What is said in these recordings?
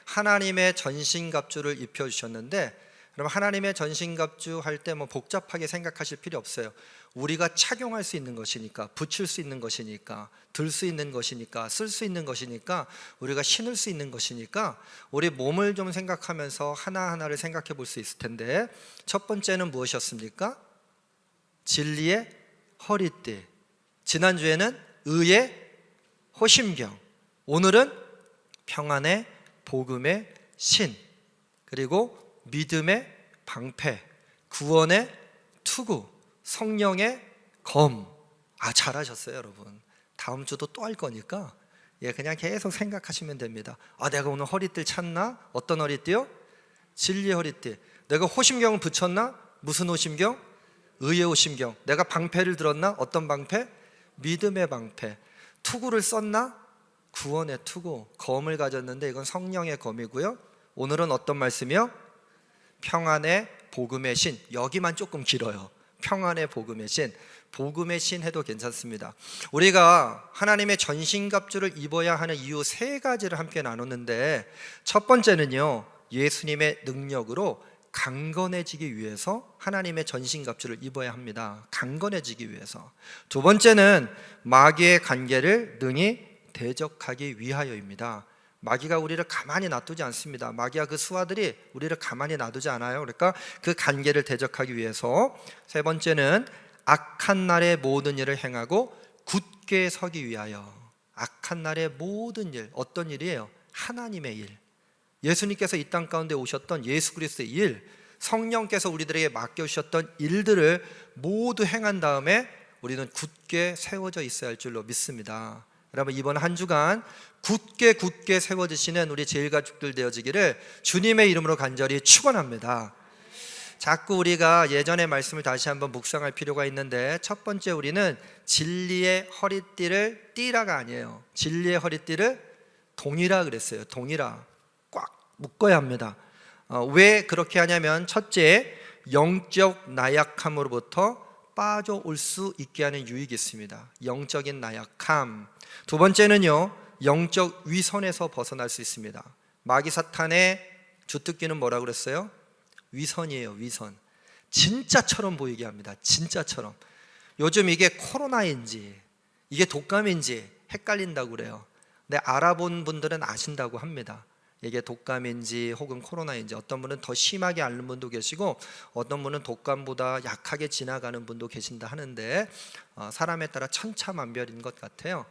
하나님의 전신갑주를 입혀주셨는데, 그럼 하나님의 전신갑주 할 때 뭐 복잡하게 생각하실 필요 없어요. 우리가 착용할 수 있는 것이니까, 붙일 수 있는 것이니까, 들 수 있는 것이니까, 쓸 수 있는 것이니까, 우리가 신을 수 있는 것이니까 우리 몸을 좀 생각하면서 하나하나를 생각해 볼 수 있을 텐데, 첫 번째는 무엇이었습니까? 진리의 허리띠. 지난주에는 의의 호심경, 오늘은 평안의 복음의 신, 그리고 믿음의 방패, 구원의 투구, 성령의 검. 잘하셨어요, 여러분. 다음 주도 또 할 거니까 그냥 계속 생각하시면 됩니다. 내가 오늘 허리띠를 찾나? 어떤 허리띠요? 진리의 허리띠. 내가 호심경을 붙였나? 무슨 호심경? 의의 호심경. 내가 방패를 들었나? 어떤 방패? 믿음의 방패. 투구를 썼나? 구원의 투구. 검을 가졌는데 이건 성령의 검이고요. 오늘은 어떤 말씀이요? 평안의 복음의 신. 여기만 조금 길어요. 평안의 복음의 신. 복음의 신 해도 괜찮습니다. 우리가 하나님의 전신갑주를 입어야 하는 이유 세 가지를 함께 나눴는데, 첫 번째는요, 예수님의 능력으로 강건해지기 위해서 하나님의 전신갑주를 입어야 합니다. 강건해지기 위해서. 두 번째는 마귀의 관계를 능히 대적하기 위하여입니다. 마귀가 우리를 가만히 놔두지 않습니다. 마귀와 그 수하들이 우리를 가만히 놔두지 않아요. 그러니까 그 관계를 대적하기 위해서. 세 번째는 악한 날의 모든 일을 행하고 굳게 서기 위하여. 악한 날의 모든 일, 어떤 일이에요? 하나님의 일. 예수님께서 이 땅 가운데 오셨던 예수 그리스도의 일, 성령께서 우리들에게 맡겨주셨던 일들을 모두 행한 다음에 우리는 굳게 세워져 있어야 할 줄로 믿습니다. 여러분, 이번 한 주간 굳게 세워지시는 우리 제일가족들 되어지기를 주님의 이름으로 간절히 축원합니다. 자꾸 우리가 예전의 말씀을 다시 한번 묵상할 필요가 있는데, 첫 번째 우리는 진리의 허리띠를 띠라가 아니에요. 진리의 허리띠를 동이라 그랬어요. 동이라 꽉 묶어야 합니다. 왜 그렇게 하냐면, 첫째, 영적 나약함으로부터 빠져올 수 있게 하는 유익이 있습니다. 영적인 나약함. 두 번째는요, 영적 위선에서 벗어날 수 있습니다. 마귀 사탄의 주특기는 뭐라고 그랬어요? 위선이에요. 위선. 진짜처럼 보이게 합니다. 진짜처럼. 요즘 이게 코로나인지 이게 독감인지 헷갈린다고 그래요. 근데 알아본 분들은 아신다고 합니다. 이게 독감인지 혹은 코로나인지. 어떤 분은 더 심하게 앓는 분도 계시고, 어떤 분은 독감보다 약하게 지나가는 분도 계신다 하는데, 사람에 따라 천차만별인 것 같아요.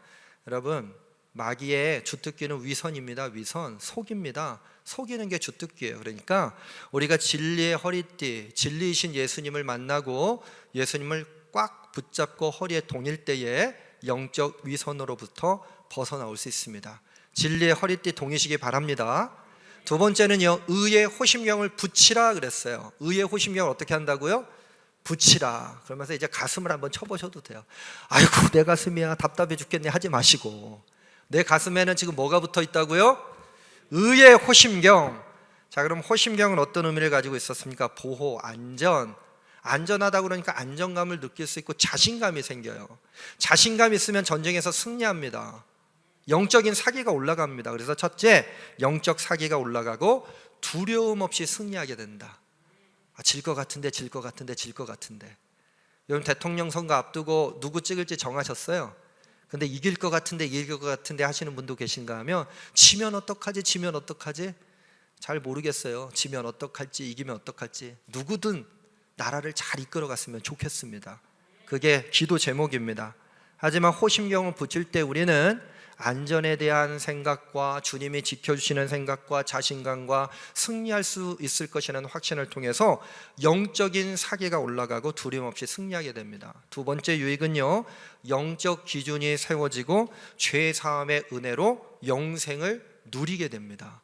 여러분, 마귀의 주특기는 위선입니다. 위선, 속입니다. 속이는 게 주특기예요. 그러니까 우리가 진리의 허리띠, 진리이신 예수님을 만나고 예수님을 꽉 붙잡고 허리에 동일 때에 영적 위선으로부터 벗어나올 수 있습니다. 진리의 허리띠 동이시기 바랍니다. 두 번째는요, 의의 호심경을 붙이라 그랬어요. 의의 호심경을 어떻게 한다고요? 붙이라. 그러면서 이제 가슴을 한번 쳐보셔도 돼요. 아이고, 내 가슴이야, 답답해 죽겠네 하지 마시고, 내 가슴에는 지금 뭐가 붙어 있다고요? 의의 호심경. 자, 그럼 호심경은 어떤 의미를 가지고 있었습니까? 보호, 안전. 안전하다 그러니까 안정감을 느낄 수 있고 자신감이 생겨요. 자신감이 있으면 전쟁에서 승리합니다. 영적인 사기가 올라갑니다. 그래서 첫째, 영적 사기가 올라가고 두려움 없이 승리하게 된다. 질 것 같은데. 여러분, 대통령 선거 앞두고 누구 찍을지 정하셨어요? 근데 이길 것 같은데 하시는 분도 계신가 하면, 지면 어떡하지? 잘 모르겠어요. 지면 어떡할지, 이기면 어떡할지. 누구든 나라를 잘 이끌어갔으면 좋겠습니다. 그게 기도 제목입니다. 하지만 호심경을 붙일 때 우리는 안전에 대한 생각과 주님이 지켜주시는 생각과 자신감과 승리할 수 있을 것이라는 확신을 통해서 영적인 사기가 올라가고 두려움 없이 승리하게 됩니다. 두 번째 유익은요, 영적 기준이 세워지고 죄 사함의 은혜로 영생을 누리게 됩니다.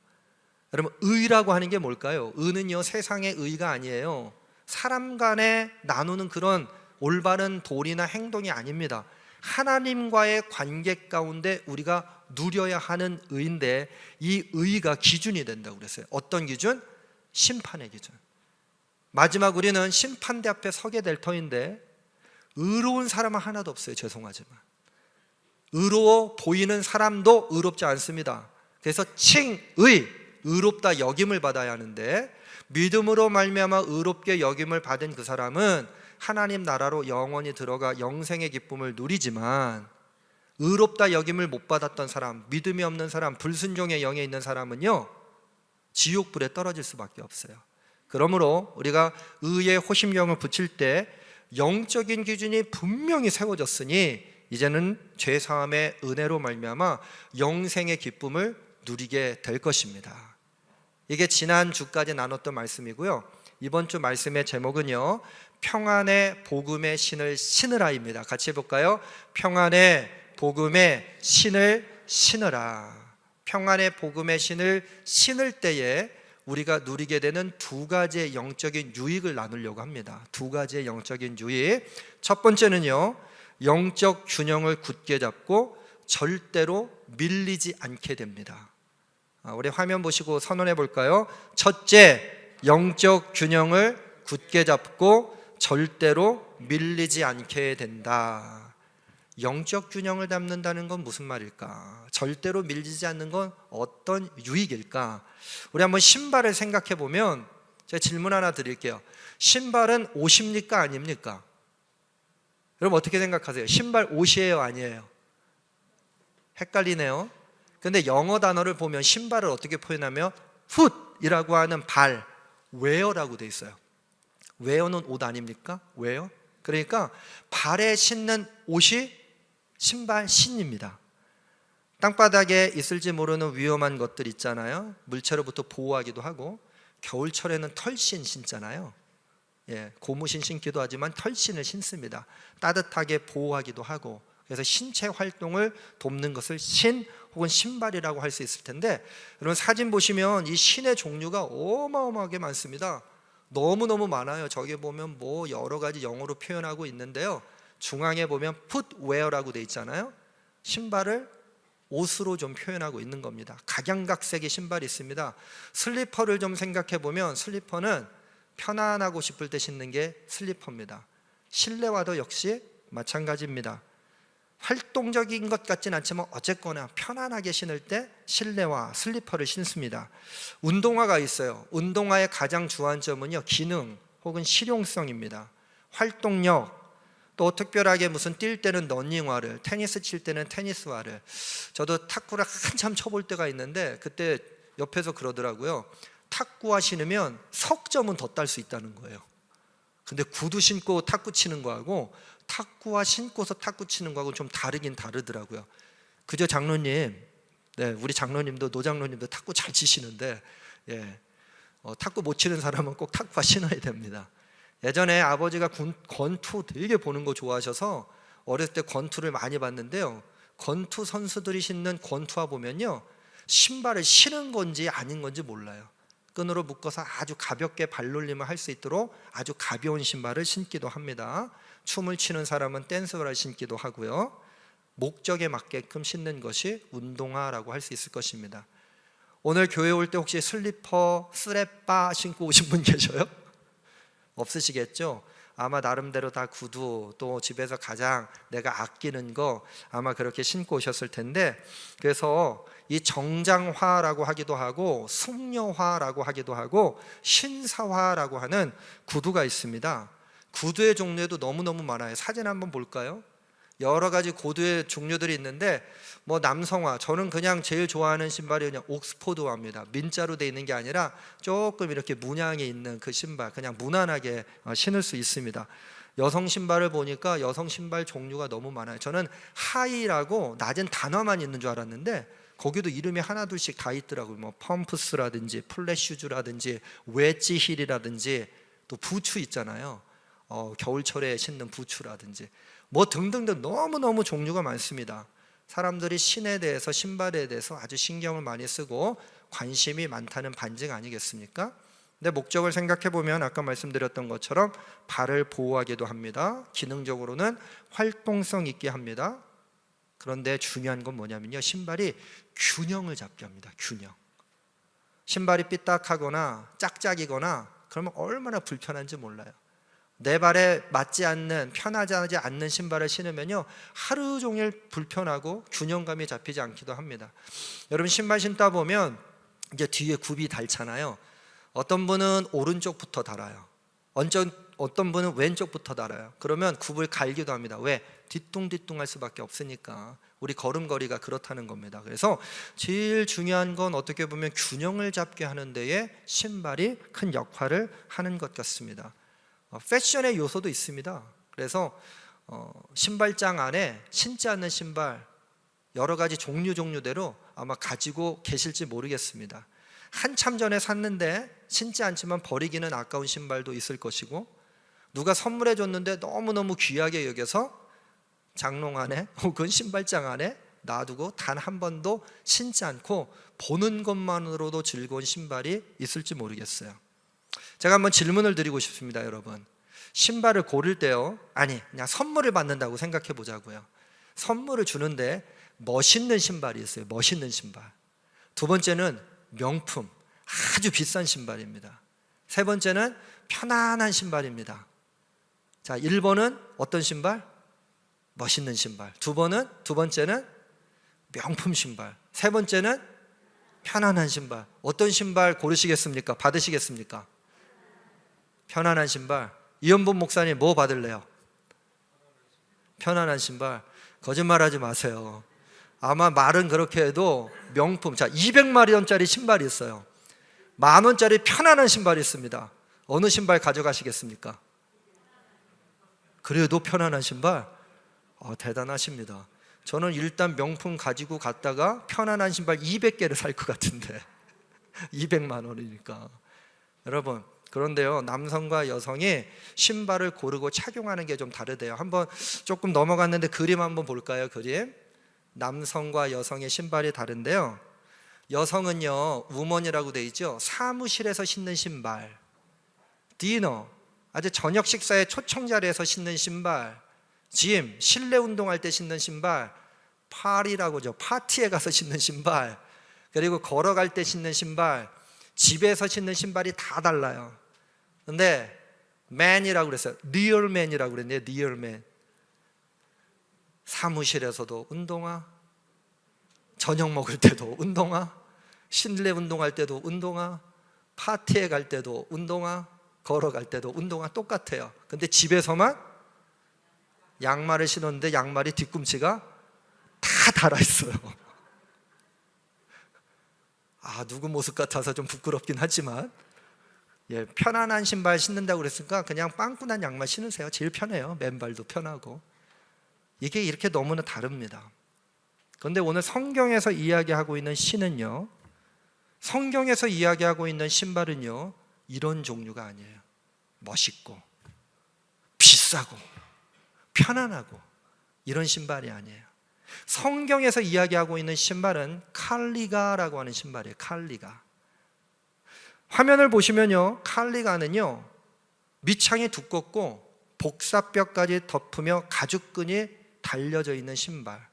여러분, 의라고 하는 게 뭘까요? 의는요, 세상의 의가 아니에요. 사람 간에 나누는 그런 올바른 도리나 행동이 아닙니다. 하나님과의 관계 가운데 우리가 누려야 하는 의인데, 이 의가 기준이 된다고 그랬어요. 어떤 기준? 심판의 기준. 마지막 우리는 심판대 앞에 서게 될 터인데, 의로운 사람은 하나도 없어요. 죄송하지만 의로워 보이는 사람도 의롭지 않습니다. 그래서 칭의, 의롭다 여김을 받아야 하는데, 믿음으로 말미암아 의롭게 여김을 받은 그 사람은 하나님 나라로 영원히 들어가 영생의 기쁨을 누리지만, 의롭다 여김을 못 받았던 사람, 믿음이 없는 사람, 불순종의 영에 있는 사람은요, 지옥불에 떨어질 수밖에 없어요. 그러므로 우리가 의의 호심령을 붙일 때 영적인 기준이 분명히 세워졌으니 이제는 죄사함의 은혜로 말미암아 영생의 기쁨을 누리게 될 것입니다. 이게 지난주까지 나눴던 말씀이고요. 이번 주 말씀의 제목은요, 평안의 복음의 신을 신으라입니다. 같이 해볼까요? 평안의 복음의 신을 신으라. 평안의 복음의 신을 신을 때에 우리가 누리게 되는 두 가지의 영적인 유익을 나누려고 합니다. 두 가지의 영적인 유익. 첫 번째는요, 영적 균형을 굳게 잡고 절대로 밀리지 않게 됩니다. 우리 화면 보시고 선언해 볼까요? 첫째, 영적 균형을 굳게 잡고 절대로 밀리지 않게 된다. 영적 균형을 잡는다는 건 무슨 말일까? 절대로 밀리지 않는 건 어떤 유익일까? 우리 한번 신발을 생각해 보면, 제가 질문 하나 드릴게요. 신발은 옷입니까? 아닙니까? 여러분 어떻게 생각하세요? 신발 옷이에요? 아니에요? 헷갈리네요. 근데 영어 단어를 보면 신발을 어떻게 표현하면 foot이라고 하는 발, wear라고 돼 있어요. wear는 옷 아닙니까? wear. 그러니까 발에 신는 옷이 신발 신입니다. 땅바닥에 있을지 모르는 위험한 것들 있잖아요. 물체로부터 보호하기도 하고, 겨울철에는 털신 신잖아요. 고무신 신기도 하지만 털신을 신습니다. 따뜻하게 보호하기도 하고, 그래서 신체 활동을 돕는 것을 신 혹은 신발이라고 할 수 있을 텐데, 여러분 사진 보시면 이 신의 종류가 어마어마하게 많습니다. 너무너무 많아요. 저기 보면 뭐 여러 가지 영어로 표현하고 있는데요, 중앙에 보면 풋웨어라고 돼 있잖아요. 신발을 옷으로 좀 표현하고 있는 겁니다. 각양각색의 신발이 있습니다. 슬리퍼를 좀 생각해 보면, 슬리퍼는 편안하고 싶을 때 신는 게 슬리퍼입니다. 실내화도 역시 마찬가지입니다. 활동적인 것 같진 않지만 어쨌거나 편안하게 신을 때 실내화, 슬리퍼를 신습니다. 운동화가 있어요. 운동화의 가장 주안점은요, 기능 혹은 실용성입니다. 활동력, 또 특별하게 무슨 뛸 때는 러닝화를, 테니스 칠 때는 테니스화를. 저도 탁구를 한참 쳐볼 때가 있는데, 그때 옆에서 그러더라고요. 탁구화 신으면 석점은 더 딸 수 있다는 거예요. 근데 구두 신고 탁구 치는 거하고 탁구화 신고서 탁구 치는 거하고 좀 다르긴 다르더라고요. 그저 장로님, 우리 장로님도, 노장로님도 탁구 잘 치시는데, 탁구 못 치는 사람은 꼭 탁구화 신어야 됩니다. 예전에 아버지가 권투 되게 보는 거 좋아하셔서 어렸을 때 권투를 많이 봤는데요, 권투 선수들이 신는 권투화 보면요, 신발을 신은 건지 아닌 건지 몰라요. 끈으로 묶어서 아주 가볍게 발놀림을 할 수 있도록 아주 가벼운 신발을 신기도 합니다. 춤을 추는 사람은 댄스화를 신기도 하고요. 목적에 맞게끔 신는 것이 운동화라고 할 수 있을 것입니다. 오늘 교회 올 때 혹시 슬리퍼, 쓰레빠 신고 오신 분 계셔요? 없으시겠죠? 아마 나름대로 다 구두, 또 집에서 가장 내가 아끼는 거 아마 그렇게 신고 오셨을 텐데, 그래서 이 정장화라고 하기도 하고 숙녀화라고 하기도 하고 신사화라고 하는 구두가 있습니다. 구두의 종류도 너무너무 많아요. 사진 한번 볼까요? 여러 가지 구두의 종류들이 있는데, 뭐 남성화, 저는 그냥 제일 좋아하는 신발이 그냥 옥스포드화입니다. 민자로 돼 있는 게 아니라 조금 이렇게 문양이 있는 그 신발, 그냥 무난하게 신을 수 있습니다. 여성 신발을 보니까 여성 신발 종류가 너무 많아요. 저는 하이라고 낮은 단화만 있는 줄 알았는데 거기도 이름이 하나 둘씩 다 있더라고요. 뭐 펌프스라든지 플랫슈즈라든지 웨지 힐이라든지, 또 부츠 있잖아요. 겨울철에 신는 부츠라든지 뭐 등등등 너무너무 종류가 많습니다. 사람들이 신에 대해서, 신발에 대해서 아주 신경을 많이 쓰고 관심이 많다는 반증 아니겠습니까? 근데 목적을 생각해 보면 아까 말씀드렸던 것처럼 발을 보호하기도 합니다. 기능적으로는 활동성 있게 합니다. 그런데 중요한 건 뭐냐면요, 신발이 균형을 잡게 합니다. 균형. 신발이 삐딱하거나 짝짝이거나 그러면 얼마나 불편한지 몰라요. 내 발에 맞지 않는, 편하지 않는 신발을 신으면요, 하루 종일 불편하고 균형감이 잡히지 않기도 합니다. 여러분 신발 신다 보면 이제 뒤에 굽이 닳잖아요. 어떤 분은 오른쪽부터 달아요. 어떤 분은 왼쪽부터 달아요. 그러면 굽을 갈기도 합니다. 왜? 뒤뚱뒤뚱 할 수밖에 없으니까. 우리 걸음걸이가 그렇다는 겁니다. 그래서 제일 중요한 건 어떻게 보면 균형을 잡게 하는 데에 신발이 큰 역할을 하는 것 같습니다. 패션의 요소도 있습니다. 그래서 신발장 안에 신지 않는 신발 여러 가지 종류대로 아마 가지고 계실지 모르겠습니다. 한참 전에 샀는데 신지 않지만 버리기는 아까운 신발도 있을 것이고, 누가 선물해 줬는데 너무너무 귀하게 여겨서 장롱 안에 혹은 신발장 안에 놔두고 단 한 번도 신지 않고 보는 것만으로도 즐거운 신발이 있을지 모르겠어요. 제가 한번 질문을 드리고 싶습니다. 여러분, 신발을 고를 때요, 그냥 선물을 받는다고 생각해 보자고요. 선물을 주는데 멋있는 신발이 있어요. 멋있는 신발. 두 번째는 명품, 아주 비싼 신발입니다. 세 번째는 편안한 신발입니다. 자, 1번은 어떤 신발? 멋있는 신발. 두 번째는 명품 신발. 세 번째는 편안한 신발. 어떤 신발 고르시겠습니까? 받으시겠습니까? 편안한 신발. 이현복 목사님 뭐 받을래요? 편안한 신발. 거짓말하지 마세요. 아마 말은 그렇게 해도 명품, 자, 200만 원짜리 신발이 있어요. 10,000원짜리 편안한 신발이 있습니다. 어느 신발 가져가시겠습니까? 그래도 편안한 신발? 대단하십니다. 저는 일단 명품 가지고 갔다가 편안한 신발 200개를 살 것 같은데 200만 원이니까. 여러분, 그런데요, 남성과 여성이 신발을 고르고 착용하는 게 좀 다르대요. 한번 조금 넘어갔는데 그림 한번 볼까요? 그림. 남성과 여성의 신발이 다른데요, 여성은요, 우먼이라고 돼 있죠. 사무실에서 신는 신발, 디너, 아주 저녁 식사에 초청 자리에서 신는 신발, 짐, 실내 운동할 때 신는 신발, 파리라고 하죠. 파티에 가서 신는 신발, 그리고 걸어갈 때 신는 신발, 집에서 신는 신발이 다 달라요. 근데 man이라고 그랬어요. 리얼 맨이라고 그랬네요. 리얼 맨. 사무실에서도 운동화, 저녁 먹을 때도 운동화, 실내 운동할 때도 운동화, 파티에 갈 때도 운동화, 걸어갈 때도 운동화 똑같아요. 근데 집에서만 양말을 신었는데 양말이 뒤꿈치가 다 달아있어요. 누구 모습 같아서 좀 부끄럽긴 하지만, 편안한 신발 신는다고 그랬으니까 그냥 빵꾸난 양말 신으세요. 제일 편해요. 맨발도 편하고. 이게 이렇게 너무나 다릅니다. 그런데 오늘 성경에서 이야기하고 있는 신은요, 성경에서 이야기하고 있는 신발은요, 이런 종류가 아니에요. 멋있고 비싸고 편안하고 이런 신발이 아니에요. 성경에서 이야기하고 있는 신발은 칼리가라고 하는 신발이에요. 칼리가. 화면을 보시면요, 칼리가는요, 밑창이 두껍고 복사뼈까지 덮으며 가죽끈이 달려져 있는 신발.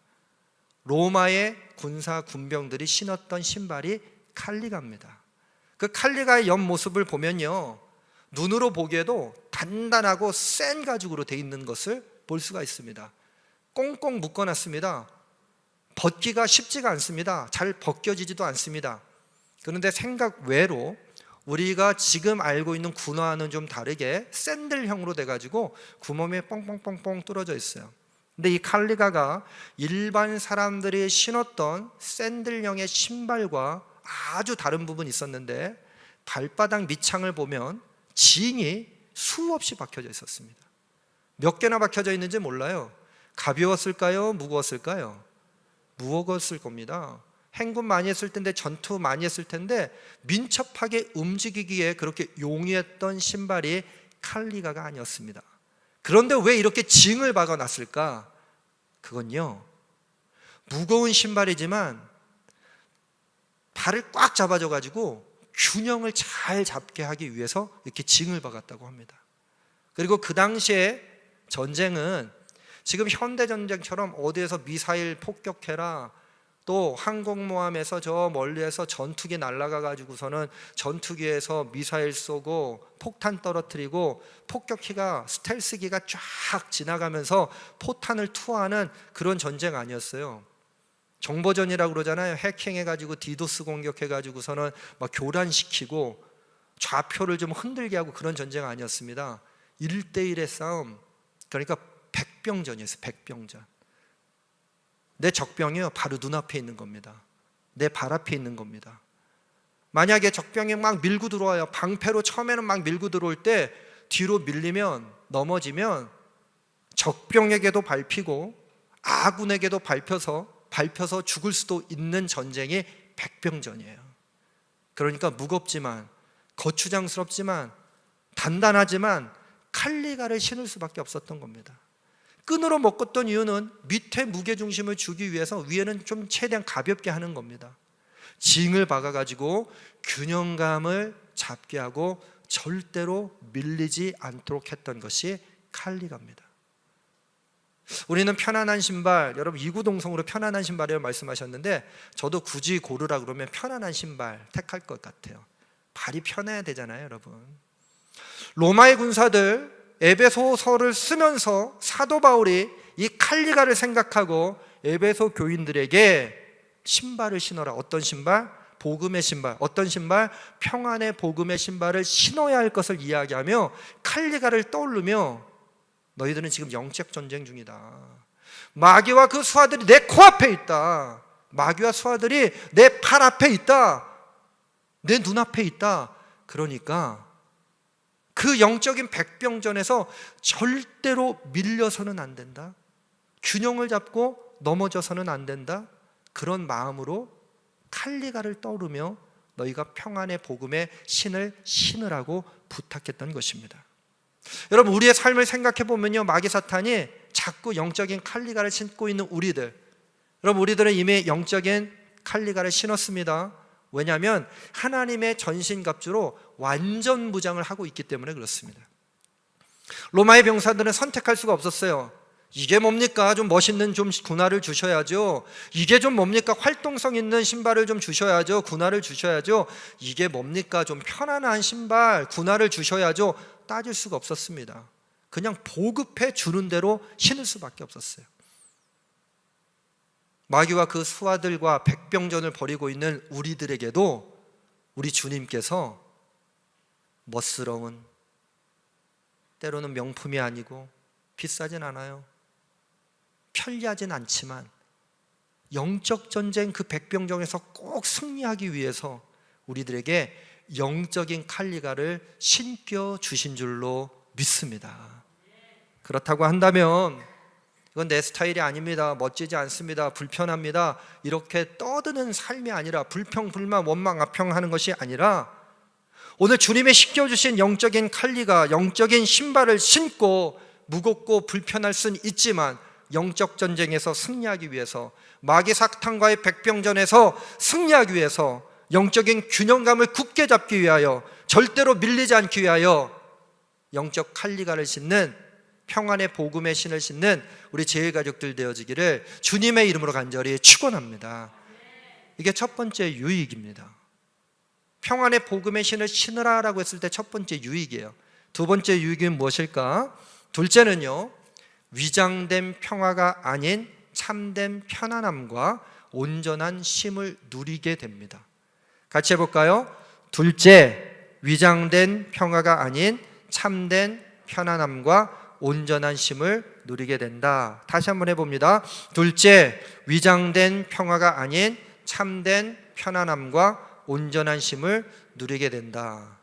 로마의 군사 군병들이 신었던 신발이 칼리가입니다. 그 칼리가의 옆모습을 보면요, 눈으로 보기에도 단단하고 센 가죽으로 되어 있는 것을 볼 수가 있습니다. 꽁꽁 묶어놨습니다. 벗기가 쉽지가 않습니다. 잘 벗겨지지도 않습니다. 그런데 생각 외로 우리가 지금 알고 있는 군화와는 좀 다르게 샌들형으로 돼가지고 구멍에 뻥뻥뻥뻥 뚫어져 있어요. 근데 이 칼리가가 일반 사람들이 신었던 샌들형의 신발과 아주 다른 부분이 있었는데, 발바닥 밑창을 보면 징이 수없이 박혀져 있었습니다. 몇 개나 박혀져 있는지 몰라요. 가벼웠을까요? 무거웠을까요? 무거웠을 겁니다. 행군 많이 했을 텐데, 전투 많이 했을 텐데 민첩하게 움직이기에 그렇게 용이했던 신발이 칼리가가 아니었습니다. 그런데 왜 이렇게 징을 박아놨을까? 그건요, 무거운 신발이지만 발을 꽉 잡아줘가지고 균형을 잘 잡게 하기 위해서 이렇게 징을 박았다고 합니다. 그리고 그 당시에 전쟁은 지금 현대전쟁처럼 어디에서 미사일 폭격해라, 또 항공모함에서 저 멀리에서 전투기 날아가 가지고서는 전투기에서 미사일 쏘고 폭탄 떨어뜨리고, 폭격기가 스텔스기가 쫙 지나가면서 포탄을 투하하는 그런 전쟁 아니었어요. 정보전이라고 그러잖아요. 해킹해가지고 디도스 공격해가지고서는 막 교란시키고 좌표를 좀 흔들게 하고 그런 전쟁 아니었습니다. 1대1의 싸움, 그러니까 백병전이었어요. 백병전. 내 적병이요 바로 눈앞에 있는 겁니다. 내 발 앞에 있는 겁니다. 만약에 적병이 막 밀고 들어와요. 방패로 처음에는 막 밀고 들어올 때 뒤로 밀리면, 넘어지면 적병에게도 밟히고 아군에게도 밟혀서 죽을 수도 있는 전쟁이 백병전이에요. 그러니까 무겁지만, 거추장스럽지만, 단단하지만 칼리가를 신을 수밖에 없었던 겁니다. 끈으로 묶었던 이유는 밑에 무게중심을 주기 위해서 위에는 좀 최대한 가볍게 하는 겁니다. 징을 박아가지고 균형감을 잡게 하고 절대로 밀리지 않도록 했던 것이 칼리가입니다. 우리는 편안한 신발, 여러분 이구동성으로 편안한 신발이라고 말씀하셨는데 저도 굳이 고르라 그러면 편안한 신발 택할 것 같아요. 발이 편해야 되잖아요, 여러분. 로마의 군사들 에베소서를 쓰면서 사도 바울이 이 칼리가를 생각하고 에베소 교인들에게 신발을 신어라. 어떤 신발? 복음의 신발. 어떤 신발? 평안의 복음의 신발을 신어야 할 것을 이야기하며 칼리가를 떠올르며 너희들은 지금 영적 전쟁 중이다. 마귀와 그 수하들이 내 코앞에 있다. 마귀와 수하들이 내 팔 앞에 있다. 내 눈앞에 있다. 그러니까 그 영적인 백병전에서 절대로 밀려서는 안 된다. 균형을 잡고 넘어져서는 안 된다. 그런 마음으로 칼리가를 떠오르며 너희가 평안의 복음의 신을 신으라고 부탁했던 것입니다. 여러분 우리의 삶을 생각해 보면요, 마귀 사탄이 자꾸 영적인 칼리가를 신고 있는 우리들, 여러분 우리들은 이미 영적인 칼리가를 신었습니다. 왜냐하면 하나님의 전신갑주로 완전 무장을 하고 있기 때문에 그렇습니다. 로마의 병사들은 선택할 수가 없었어요. 이게 뭡니까? 좀 멋있는 좀 군화를 주셔야죠. 이게 좀 뭡니까? 활동성 있는 신발을 좀 주셔야죠. 군화를 주셔야죠. 이게 뭡니까? 좀 편안한 신발, 군화를 주셔야죠. 따질 수가 없었습니다. 그냥 보급해 주는 대로 신을 수밖에 없었어요. 마귀와 그 수하들과 백병전을 벌이고 있는 우리들에게도 우리 주님께서 멋스러운, 때로는 명품이 아니고 비싸진 않아요, 편리하진 않지만 영적 전쟁 그 백병전에서 꼭 승리하기 위해서 우리들에게 영적인 칼리가를 신겨 주신 줄로 믿습니다. 그렇다고 한다면 이건 내 스타일이 아닙니다, 멋지지 않습니다, 불편합니다, 이렇게 떠드는 삶이 아니라 불평, 불만, 원망, 악평하는 것이 아니라 오늘 주님의 신겨주신 영적인 칼리가, 영적인 신발을 신고 무겁고 불편할 수는 있지만 영적 전쟁에서 승리하기 위해서, 마귀 사탄과의 백병전에서 승리하기 위해서, 영적인 균형감을 굳게 잡기 위하여, 절대로 밀리지 않기 위하여 영적 칼리가를 신는, 평안의 복음의 신을 신는 우리 제일가족들 되어지기를 주님의 이름으로 간절히 축원합니다. 이게 첫 번째 유익입니다. 평안의 복음의 신을 신으라라고 했을 때 첫 번째 유익이에요. 두 번째 유익은 무엇일까? 둘째는요, 위장된 평화가 아닌 참된 편안함과 온전한 쉼을 누리게 됩니다. 같이 해볼까요? 둘째, 위장된 평화가 아닌 참된 편안함과 온전한 쉼을 누리게 된다. 다시 한번 해봅니다. 둘째, 위장된 평화가 아닌 참된 편안함과 온전한 쉼을 누리게 된다.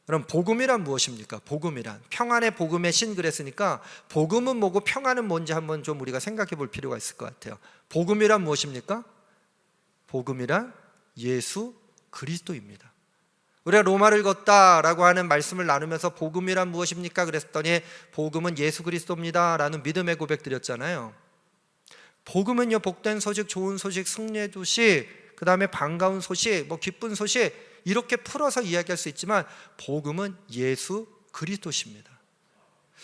그럼 복음이란 무엇입니까? 복음이란, 평안의 복음의 신 그랬으니까 복음은 뭐고 평안은 뭔지 한번 좀 우리가 생각해 볼 필요가 있을 것 같아요. 복음이란 무엇입니까? 복음이란 예수 그리스도입니다. 우리가 로마를 걷다라고 하는 말씀을 나누면서 복음이란 무엇입니까? 그랬더니 복음은 예수 그리스도입니다 라는 믿음의 고백 드렸잖아요. 복음은요, 복된 소식, 좋은 소식, 승리의 소식, 그 다음에 반가운 소식, 기쁜 소식, 이렇게 풀어서 이야기할 수 있지만 복음은 예수 그리스도십니다.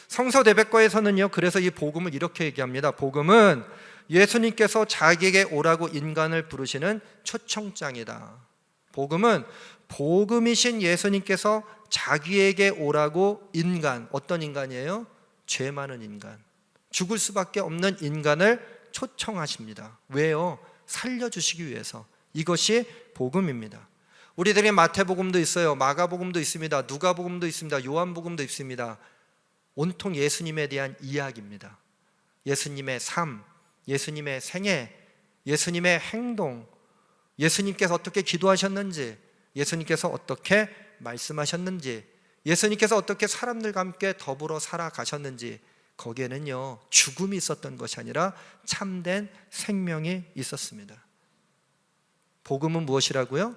성서대백과에서는요, 그래서 이 복음을 이렇게 얘기합니다. 복음은 예수님께서 자기에게 오라고 인간을 부르시는 초청장이다. 복음은 복음이신 예수님께서 자기에게 오라고 인간, 어떤 인간이에요? 죄 많은 인간, 죽을 수밖에 없는 인간을 초청하십니다. 왜요? 살려주시기 위해서. 이것이 복음입니다. 우리들의 마태복음도 있어요. 마가복음도 있습니다. 누가복음도 있습니다. 요한복음도 있습니다. 온통 예수님에 대한 이야기입니다. 예수님의 삶, 예수님의 생애, 예수님의 행동, 예수님께서 어떻게 기도하셨는지, 예수님께서 어떻게 말씀하셨는지, 예수님께서 어떻게 사람들과 함께 더불어 살아가셨는지, 거기에는요 죽음이 있었던 것이 아니라 참된 생명이 있었습니다. 복음은 무엇이라고요?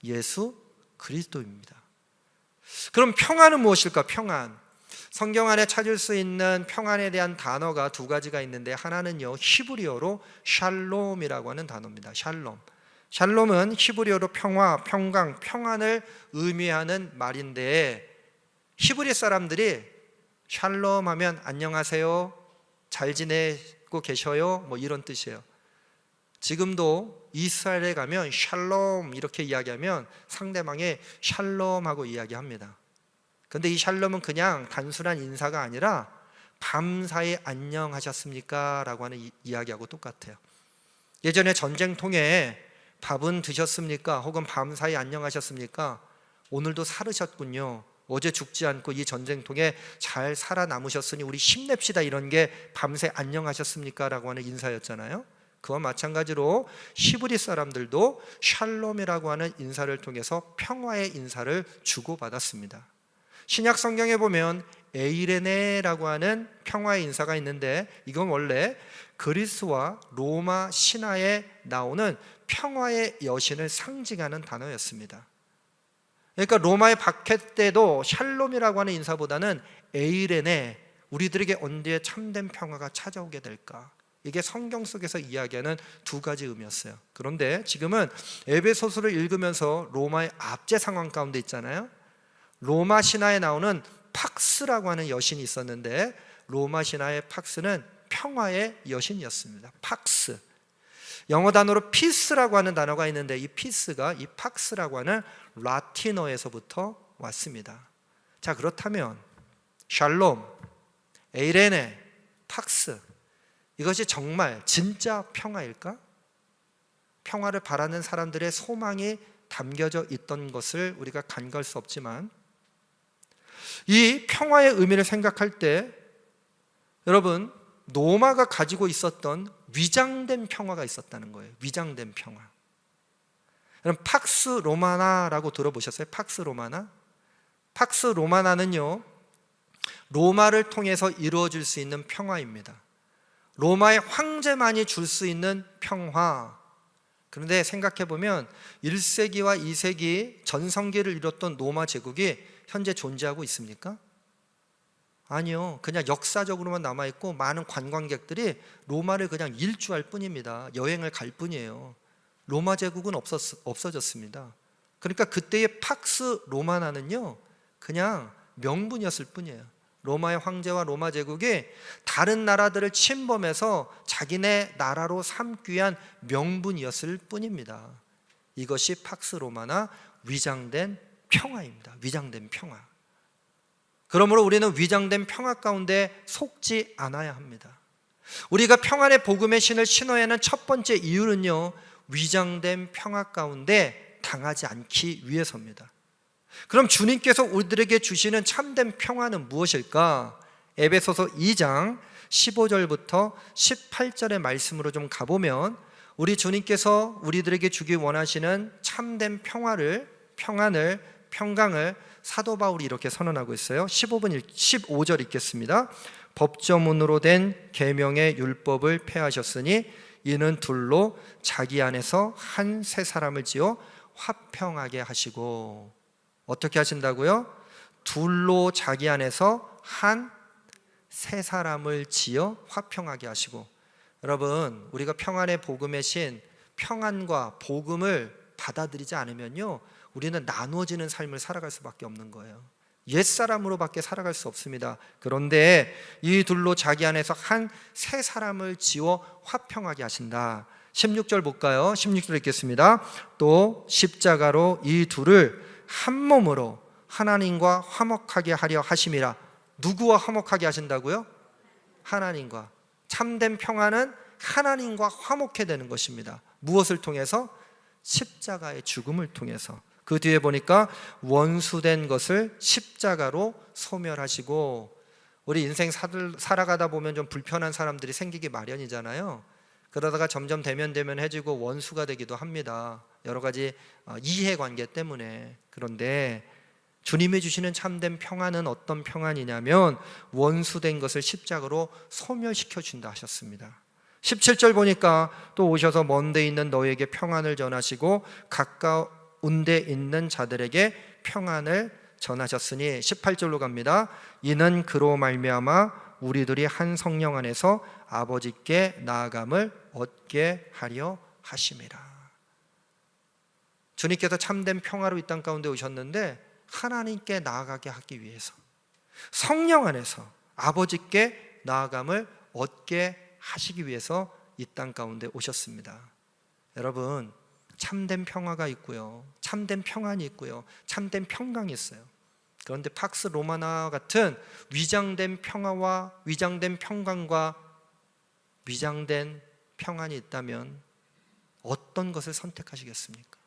예수 그리스도입니다. 그럼 평안은 무엇일까? 평안. 성경 안에 찾을 수 있는 평안에 대한 단어가 두 가지가 있는데, 하나는요 히브리어로 샬롬이라고 하는 단어입니다. 샬롬. 샬롬은 히브리어로 평화, 평강, 평안을 의미하는 말인데, 히브리 사람들이 샬롬 하면 안녕하세요, 잘 지내고 계셔요, 뭐 이런 뜻이에요. 지금도 이스라엘에 가면 샬롬 이렇게 이야기하면 상대방이 샬롬하고 이야기합니다. 근데 이 샬롬은 그냥 단순한 인사가 아니라 밤사이 안녕하셨습니까? 라고 하는 이야기하고 똑같아요. 예전에 전쟁통에 밥은 드셨습니까? 혹은 밤사이 안녕하셨습니까? 오늘도 살으셨군요. 어제 죽지 않고 이 전쟁통에 잘 살아남으셨으니 우리 힘냅시다, 이런 게 밤새 안녕하셨습니까? 라고 하는 인사였잖아요. 그와 마찬가지로 히브리 사람들도 샬롬이라고 하는 인사를 통해서 평화의 인사를 주고받았습니다. 신약 성경에 보면 에이레네라고 하는 평화의 인사가 있는데, 이건 원래 그리스와 로마 신화에 나오는 평화의 여신을 상징하는 단어였습니다. 그러니까 로마의 박해 때도 샬롬이라고 하는 인사보다는 에이레네, 우리들에게 언제 참된 평화가 찾아오게 될까, 이게 성경 속에서 이야기하는 두 가지 의미였어요. 그런데 지금은 에베소서를 읽으면서 로마의 압제 상황 가운데 있잖아요. 로마 신화에 나오는 팍스라고 하는 여신이 있었는데, 로마 신화의 팍스는 평화의 여신이었습니다. 팍스. 영어 단어로 피스라고 하는 단어가 있는데, 이 피스가 이 팍스라고 하는 라틴어에서부터 왔습니다. 자, 그렇다면 샬롬, 에이레네, 팍스, 이것이 정말 진짜 평화일까? 평화를 바라는 사람들의 소망이 담겨져 있던 것을 우리가 간과할 수 없지만, 이 평화의 의미를 생각할 때 여러분, 로마가 가지고 있었던 위장된 평화가 있었다는 거예요. 위장된 평화. 여러분, 팍스 로마나라고 들어보셨어요? 팍스 로마나? 팍스 로마나는요 로마를 통해서 이루어질 수 있는 평화입니다. 로마의 황제만이 줄 수 있는 평화. 그런데 생각해보면 1세기와 2세기 전성기를 이뤘던 로마 제국이 현재 존재하고 있습니까? 아니요. 그냥 역사적으로만 남아있고 많은 관광객들이 로마를 그냥 일주할 뿐입니다. 여행을 갈 뿐이에요. 로마 제국은 없어졌습니다. 그러니까 그때의 팍스 로마나는요 그냥 명분이었을 뿐이에요. 로마의 황제와 로마 제국이 다른 나라들을 침범해서 자기네 나라로 삼기 위한 명분이었을 뿐입니다. 이것이 팍스 로마나, 위장된 평화입니다. 위장된 평화. 그러므로 우리는 위장된 평화 가운데 속지 않아야 합니다. 우리가 평안의 복음의 신을 신어야 하는 첫 번째 이유는요 위장된 평화 가운데 당하지 않기 위해서입니다. 그럼 주님께서 우리들에게 주시는 참된 평화는 무엇일까? 에베소서 2장 15절부터 18절의 말씀으로 좀 가보면, 우리 주님께서 우리들에게 주기 원하시는 참된 평화를, 평안을, 평강을 사도 바울이 이렇게 선언하고 있어요. 15절 읽겠습니다. 법조문으로 된 계명의 율법을 폐하셨으니 이는 둘로 자기 안에서 한 새 사람을 지어 화평하게 하시고. 어떻게 하신다고요? 둘로 자기 안에서 한 새 사람을 지어 화평하게 하시고. 여러분, 우리가 평안의 복음의 신, 평안과 복음을 받아들이지 않으면요 우리는 나누어지는 삶을 살아갈 수밖에 없는 거예요. 옛사람으로밖에 살아갈 수 없습니다. 그런데 이 둘로 자기 안에서 한 새 사람을 지어 화평하게 하신다. 16절 볼까요? 16절 읽겠습니다. 또 십자가로 이 둘을 한 몸으로 하나님과 화목하게 하려 하심이라. 누구와 화목하게 하신다고요? 하나님과. 참된 평화는 하나님과 화목해 되는 것입니다. 무엇을 통해서? 십자가의 죽음을 통해서. 그 뒤에 보니까 원수된 것을 십자가로 소멸하시고, 우리 인생 살아가다 보면 좀 불편한 사람들이 생기기 마련이잖아요. 그러다가 점점 대면해지고 원수가 되기도 합니다. 여러 가지 이해관계 때문에. 그런데 주님이 주시는 참된 평안은 어떤 평안이냐면 원수된 것을 십자가로 소멸시켜 준다 하셨습니다. 17절 보니까 또 오셔서 먼 데 있는 너에게 평안을 전하시고 가까운 데 있는 자들에게 평안을 전하셨으니, 18절로 갑니다. 이는 그로 말미암아 우리들이 한 성령 안에서 아버지께 나아감을 얻게 하려 하심이라. 주님께서 참된 평화로 이 땅 가운데 오셨는데 하나님께 나아가게 하기 위해서 성령 안에서 아버지께 나아감을 얻게 하시기 위해서 이 땅 가운데 오셨습니다. 여러분, 참된 평화가 있고요, 참된 평안이 있고요, 참된 평강이 있어요. 그런데 팍스 로마나 같은 위장된 평화와 위장된 평강과 위장된 평안이 있다면 어떤 것을 선택하시겠습니까?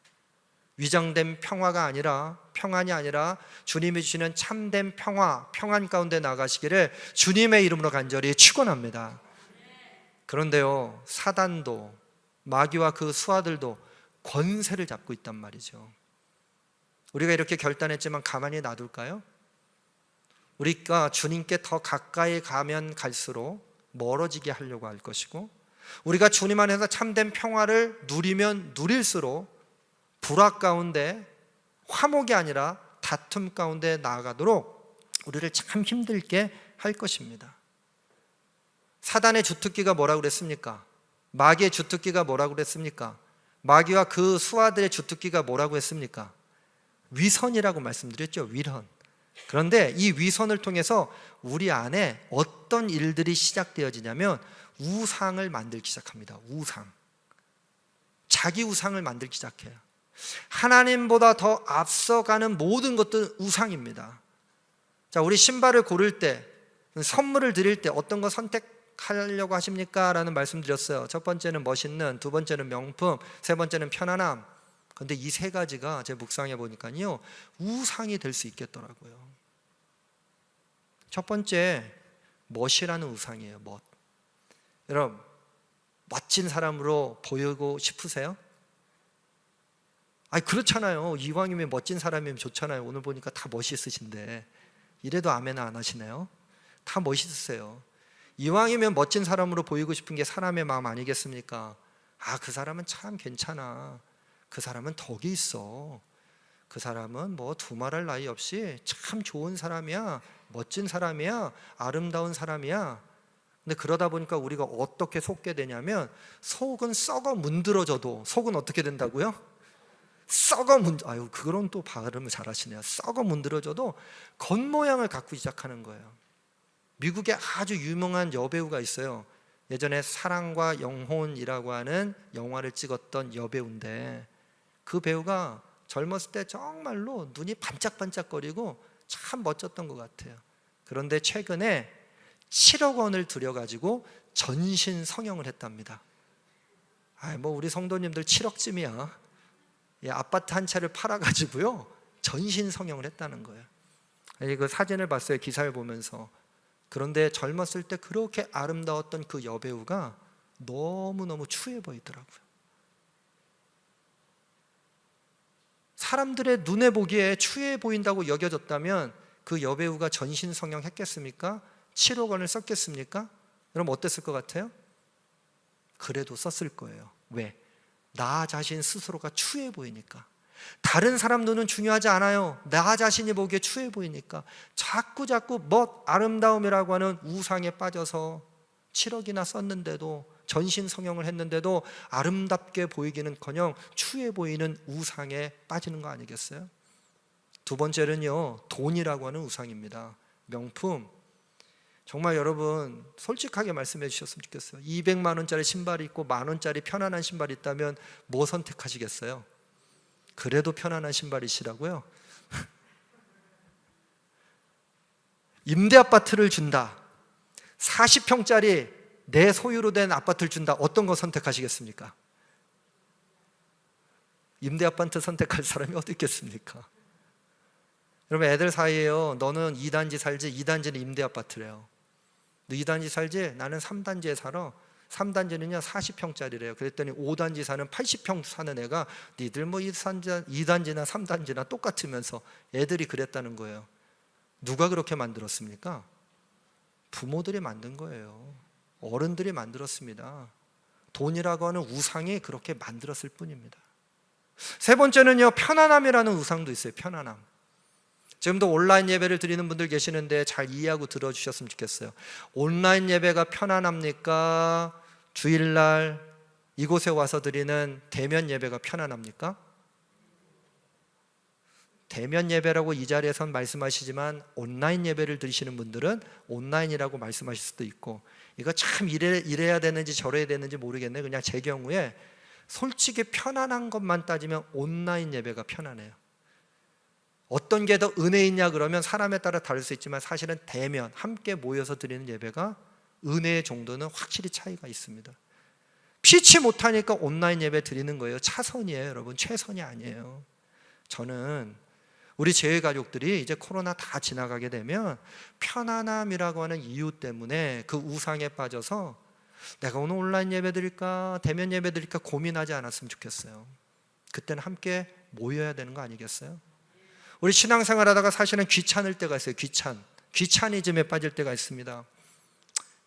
위장된 평화가 아니라, 평안이 아니라 주님이 주시는 참된 평안 가운데 나가시기를 주님의 이름으로 간절히 축원합니다. 그런데요, 사단도 마귀와 그 수하들도 권세를 잡고 있단 말이죠. 우리가 이렇게 결단했지만 가만히 놔둘까요? 우리가 주님께 더 가까이 가면 갈수록 멀어지게 하려고 할 것이고, 우리가 주님 안에서 참된 평화를 누리면 누릴수록 불화 가운데, 화목이 아니라 다툼 가운데 나아가도록 우리를 참 힘들게 할 것입니다. 사단의 주특기가 뭐라고 그랬습니까? 마귀의 주특기가 뭐라고 그랬습니까? 마귀와 그 수하들의 주특기가 뭐라고 했습니까? 위선이라고 말씀드렸죠. 위선. 그런데 이 위선을 통해서 우리 안에 어떤 일들이 시작되어지냐면 우상을 만들기 시작합니다. 우상. 자기 우상을 만들기 시작해요. 하나님보다 더 앞서가는 모든 것들은 우상입니다. 자, 우리 신발을 고를 때, 선물을 드릴 때 어떤 거 선택하려고 하십니까? 라는 말씀 드렸어요. 첫 번째는 멋있는, 두 번째는 명품, 세 번째는 편안함. 그런데 이 세 가지가 제 묵상해 보니까요, 우상이 될 수 있겠더라고요. 첫 번째, 멋이라는 우상이에요. 멋. 여러분, 멋진 사람으로 보이고 싶으세요? 아니, 그렇잖아요. 이왕이면 멋진 사람이면 좋잖아요. 오늘 보니까 다 멋있으신데 이래도 아멘 안 하시네요. 다 멋있으세요. 이왕이면 멋진 사람으로 보이고 싶은 게 사람의 마음 아니겠습니까? 아, 그 사람은 참 괜찮아, 그 사람은 덕이 있어, 그 사람은 뭐 두말할 나위 없이 참 좋은 사람이야, 멋진 사람이야, 아름다운 사람이야. 근데 그러다 보니까 우리가 어떻게 속게 되냐면, 속은 썩어 문드러져도, 속은 어떻게 된다고요? 아유, 그런 또 발음을 잘하시네요. 썩어 문드러져도 겉모양을 갖고 시작하는 거예요. 미국에 아주 유명한 여배우가 있어요. 예전에 사랑과 영혼이라고 하는 영화를 찍었던 여배우인데, 그 배우가 젊었을 때 정말로 눈이 반짝반짝거리고 참 멋졌던 것 같아요. 그런데 최근에 7억 원을 들여가지고 전신 성형을 했답니다. 뭐 우리 성도님들 7억쯤이야. 아파트 한 채를 팔아가지고요, 전신 성형을 했다는 거예요. 그 사진을 봤어요, 기사를 보면서. 그런데 젊었을 때 그렇게 아름다웠던 그 여배우가 너무너무 추해 보이더라고요. 사람들의 눈에 보기에 추해 보인다고 여겨졌다면 그 여배우가 전신 성형 했겠습니까? 7억 원을 썼겠습니까? 그럼 어땠을 것 같아요? 그래도 썼을 거예요. 왜? 나 자신 스스로가 추해 보이니까. 다른 사람 눈은 중요하지 않아요. 나 자신이 보기에 추해 보이니까 자꾸 멋, 아름다움이라고 하는 우상에 빠져서 7억이나 썼는데도, 전신 성형을 했는데도 아름답게 보이기는커녕 추해 보이는 우상에 빠지는 거 아니겠어요? 두 번째는요, 돈이라고 하는 우상입니다. 명품. 정말 여러분 솔직하게 말씀해 주셨으면 좋겠어요. 200만 원짜리 신발이 있고 1만 원짜리 편안한 신발이 있다면 뭐 선택하시겠어요? 그래도 편안한 신발이시라고요? 임대 아파트를 준다, 40평짜리 내 소유로 된 아파트를 준다, 어떤 거 선택하시겠습니까? 임대 아파트 선택할 사람이 어디 있겠습니까? 여러분, 애들 사이에요. 너는 2단지 살지, 2단지는 임대 아파트래요. 너 2단지 살지? 나는 3단지에 살아. 3단지는요 40평짜리래요. 그랬더니 5단지 사는 80평 사는 애가 니들 뭐 2단지나 3단지나 똑같으면서 애들이 그랬다는 거예요. 누가 그렇게 만들었습니까? 부모들이 만든 거예요. 어른들이 만들었습니다. 돈이라고 하는 우상이 그렇게 만들었을 뿐입니다. 세 번째는요, 편안함이라는 우상도 있어요. 편안함. 지금도 온라인 예배를 드리는 분들 계시는데 잘 이해하고 들어주셨으면 좋겠어요. 온라인 예배가 편안합니까? 주일날 이곳에 와서 드리는 대면 예배가 편안합니까? 대면 예배라고 이 자리에선 말씀하시지만 온라인 예배를 드리시는 분들은 온라인이라고 말씀하실 수도 있고, 이거 참 이래야 되는지 저래야 되는지 모르겠네. 그냥 제 경우에 솔직히 편안한 것만 따지면 온라인 예배가 편안해요. 어떤 게 더 은혜 있냐 그러면 사람에 따라 다를 수 있지만 사실은 대면 함께 모여서 드리는 예배가 은혜의 정도는 확실히 차이가 있습니다. 피치 못하니까 온라인 예배 드리는 거예요. 차선이에요, 여러분. 최선이 아니에요. 저는 우리 제일 가족들이 이제 코로나 다 지나가게 되면 편안함이라고 하는 이유 때문에 그 우상에 빠져서 내가 오늘 온라인 예배 드릴까 대면 예배 드릴까 고민하지 않았으면 좋겠어요. 그때는 함께 모여야 되는 거 아니겠어요? 우리 신앙생활 하다가 사실은 귀찮을 때가 있어요. 귀차니즘에 빠질 때가 있습니다.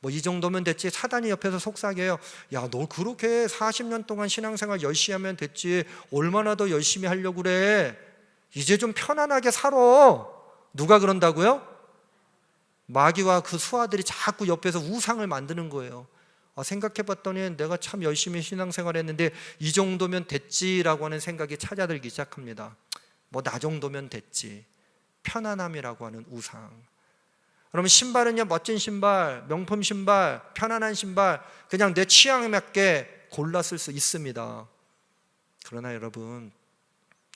뭐 이 정도면 됐지. 사단이 옆에서 속삭여요. 야, 너 그렇게 40년 동안 신앙생활 열심히 하면 됐지. 얼마나 더 열심히 하려고 그래. 이제 좀 편안하게 살아. 누가 그런다고요? 마귀와 그 수하들이 자꾸 옆에서 우상을 만드는 거예요. 생각해봤더니 내가 참 열심히 신앙생활 했는데 이 정도면 됐지라고 하는 생각이 찾아들기 시작합니다. 뭐 나 정도면 됐지. 편안함이라고 하는 우상. 그러면 신발은요, 멋진 신발, 명품 신발, 편안한 신발, 그냥 내 취향에 맞게 골랐을 수 있습니다. 그러나 여러분,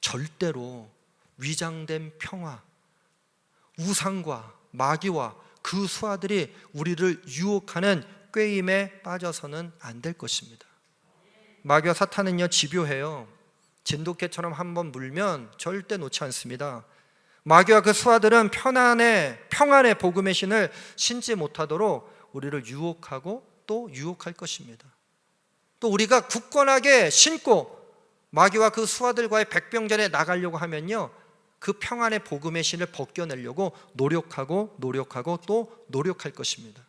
절대로 위장된 평화, 우상과 마귀와 그 수하들이 우리를 유혹하는 꾀임에 빠져서는 안 될 것입니다. 마귀와 사탄은요, 집요해요. 진돗개처럼 한번 물면 절대 놓지 않습니다. 마귀와 그 수하들은 평안의 복음의 신을 신지 못하도록 우리를 유혹하고 또 유혹할 것입니다. 또 우리가 굳건하게 신고 마귀와 그 수하들과의 백병전에 나가려고 하면요, 그 평안의 복음의 신을 벗겨내려고 노력하고 또 노력할 것입니다.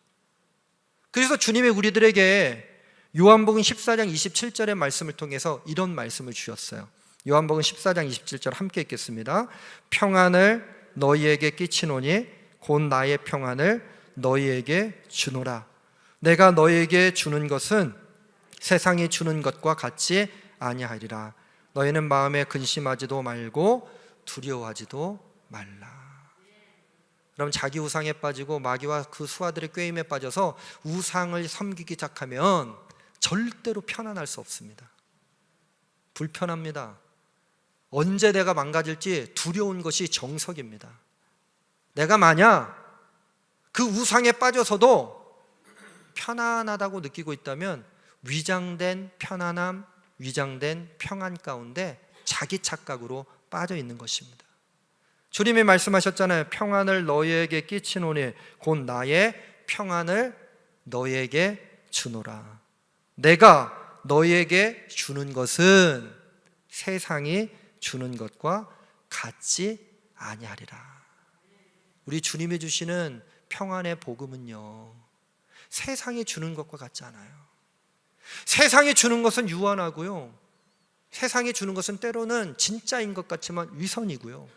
그래서 주님이 우리들에게 요한복음 14장 27절의 말씀을 통해서 이런 말씀을 주셨어요. 요한복음 14장 27절 함께 읽겠습니다. 평안을 너희에게 끼치노니 곧 나의 평안을 너희에게 주노라. 내가 너희에게 주는 것은 세상이 주는 것과 같지 아니하리라. 너희는 마음에 근심하지도 말고 두려워하지도 말라. 그럼 자기 우상에 빠지고 마귀와 그 수하들의 꾀임에 빠져서 우상을 섬기기 시작하면 절대로 편안할 수 없습니다. 불편합니다. 언제 내가 망가질지 두려운 것이 정석입니다. 내가 만약 그 우상에 빠져서도 편안하다고 느끼고 있다면 위장된 편안함, 위장된 평안 가운데 자기 착각으로 빠져 있는 것입니다. 주님이 말씀하셨잖아요. 평안을 너희에게 끼치노니 곧 나의 평안을 너희에게 주노라. 내가 너희에게 주는 것은 세상이 주는 것과 같지 아니하리라. 우리 주님이 주시는 평안의 복음은요, 세상이 주는 것과 같지 않아요. 세상이 주는 것은 유한하고요, 세상이 주는 것은 때로는 진짜인 것 같지만 위선이고요,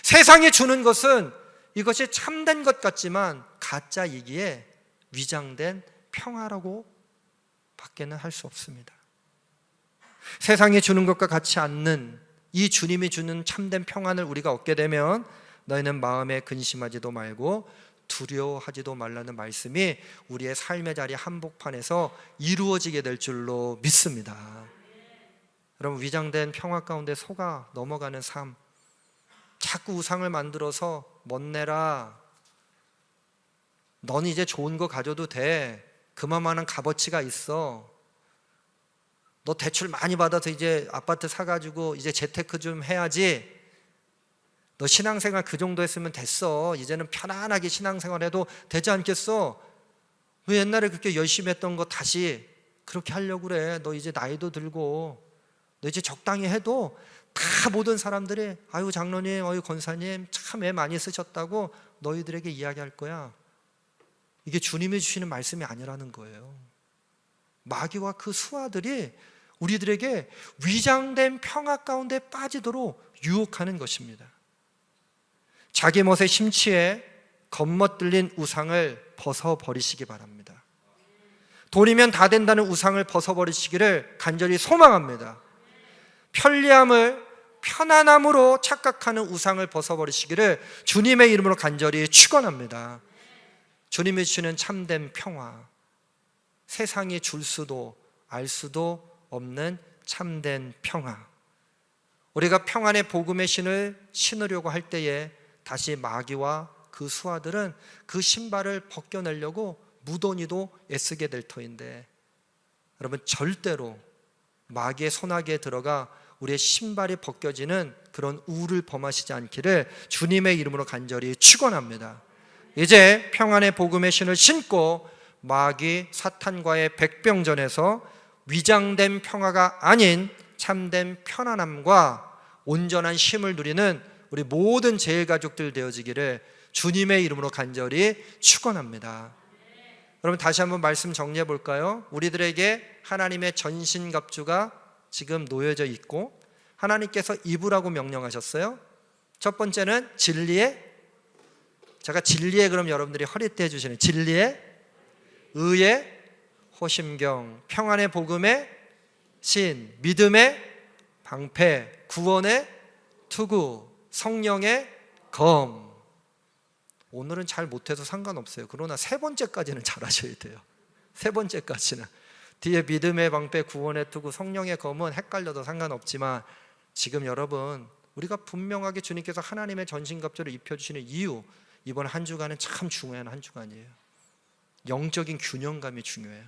세상이 주는 것은 이것이 참된 것 같지만 가짜이기에 위장된 평화라고 밖에는 할 수 없습니다. 세상이 주는 것과 같지 않는 이 주님이 주는 참된 평안을 우리가 얻게 되면 너희는 마음에 근심하지도 말고 두려워하지도 말라는 말씀이 우리의 삶의 자리 한복판에서 이루어지게 될 줄로 믿습니다. 여러분, 위장된 평화 가운데 속아 넘어가는 삶, 자꾸 우상을 만들어서 멋내라, 넌 이제 좋은 거 가져도 돼, 그만한 값어치가 있어, 너 대출 많이 받아서 이제 아파트 사가지고 이제 재테크 좀 해야지. 너 신앙생활 그 정도 했으면 됐어. 이제는 편안하게 신앙생활 해도 되지 않겠어? 왜 옛날에 그렇게 열심히 했던 거 다시 그렇게 하려고 그래? 너 이제 나이도 들고 너 이제 적당히 해도 다 모든 사람들이 아유 장로님, 아유 권사님 참 애 많이 쓰셨다고 너희들에게 이야기할 거야. 이게 주님이 주시는 말씀이 아니라는 거예요. 마귀와 그 수하들이 우리들에게 위장된 평화 가운데 빠지도록 유혹하는 것입니다. 자기 멋의 심취에 겉멋들린 우상을 벗어버리시기 바랍니다. 돈이면 다 된다는 우상을 벗어버리시기를 간절히 소망합니다. 편리함을 편안함으로 착각하는 우상을 벗어버리시기를 주님의 이름으로 간절히 축원합니다. 주님이 주시는 참된 평화, 세상이 줄 수도 알 수도 없는 참된 평화, 우리가 평안의 복음의 신을 신으려고 할 때에 다시 마귀와 그 수하들은 그 신발을 벗겨내려고 무던히도 애쓰게 될 터인데, 여러분 절대로 마귀의 손아귀에 들어가 우리의 신발이 벗겨지는 그런 우를 범하시지 않기를 주님의 이름으로 간절히 축원합니다. 이제 평안의 복음의 신을 신고 마귀 사탄과의 백병전에서 위장된 평화가 아닌 참된 편안함과 온전한 쉼을 누리는 우리 모든 제일가족들 되어지기를 주님의 이름으로 간절히 축원합니다. 여러분 다시 한번 말씀 정리해 볼까요? 우리들에게 하나님의 전신갑주가 지금 놓여져 있고 하나님께서 입으라고 명령하셨어요. 첫 번째는 진리의, 제가 진리의 그럼 여러분들이 허리띠 해주시는 진리의, 의의 호심경, 평안의 복음의 신, 믿음의 방패, 구원의 투구, 성령의 검. 오늘은 잘 못해도 상관없어요. 그러나 세 번째까지는 잘 하셔야 돼요. 세 번째까지는. 뒤에 믿음의 방패, 구원의 투구, 성령의 검은 헷갈려도 상관없지만 지금 여러분 우리가 분명하게 주님께서 하나님의 전신갑주를 입혀주시는 이유, 이번 한 주간은 참 중요한 한 주간이에요. 영적인 균형감이 중요해요.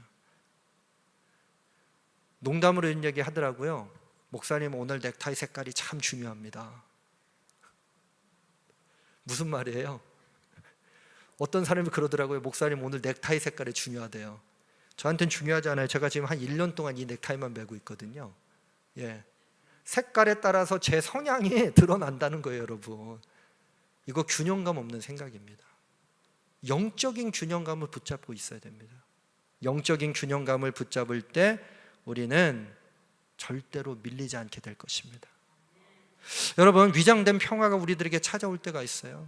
농담으로 이런 얘기 하더라고요. 목사님 오늘 넥타이 색깔이 참 중요합니다. 무슨 말이에요? 어떤 사람이 그러더라고요. 목사님 오늘 넥타이 색깔이 중요하대요. 저한테는 중요하지 않아요. 제가 지금 한 1년 동안 이 넥타이만 메고 있거든요. 예. 색깔에 따라서 제 성향이 드러난다는 거예요, 여러분. 이거 균형감 없는 생각입니다. 영적인 균형감을 붙잡고 있어야 됩니다. 영적인 균형감을 붙잡을 때 우리는 절대로 밀리지 않게 될 것입니다. 여러분, 위장된 평화가 우리들에게 찾아올 때가 있어요.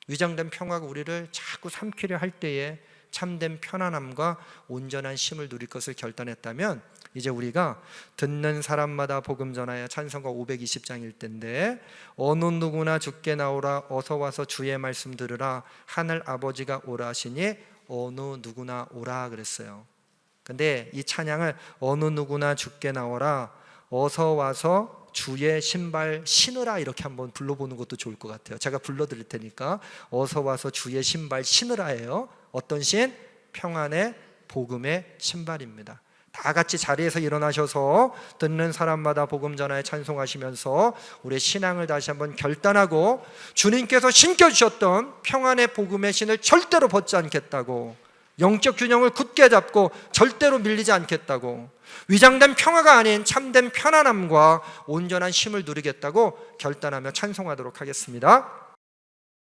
위장된 평화가 우리를 자꾸 삼키려 할 때에 참된 편안함과 온전한 쉼을 누릴 것을 결단했다면 이제 우리가 듣는 사람마다 복음 전하여 찬송가 520장일 때인데, 어느 누구나 주께 나오라, 어서 와서 주의 말씀 들으라, 하늘 아버지가 오라 하시니 어느 누구나 오라 그랬어요. 근데 이 찬양을 어느 누구나 주께 나오라, 어서 와서 주의 신발 신으라 이렇게 한번 불러보는 것도 좋을 것 같아요. 제가 불러드릴 테니까 어서 와서 주의 신발 신으라예요. 어떤 신? 평안의 복음의 신발입니다. 다 같이 자리에서 일어나셔서 듣는 사람마다 복음 전하에 찬송하시면서 우리의 신앙을 다시 한번 결단하고 주님께서 신겨주셨던 평안의 복음의 신을 절대로 벗지 않겠다고, 영적 균형을 굳게 잡고 절대로 밀리지 않겠다고, 위장된 평화가 아닌 참된 편안함과 온전한 쉼을 누리겠다고 결단하며 찬송하도록 하겠습니다.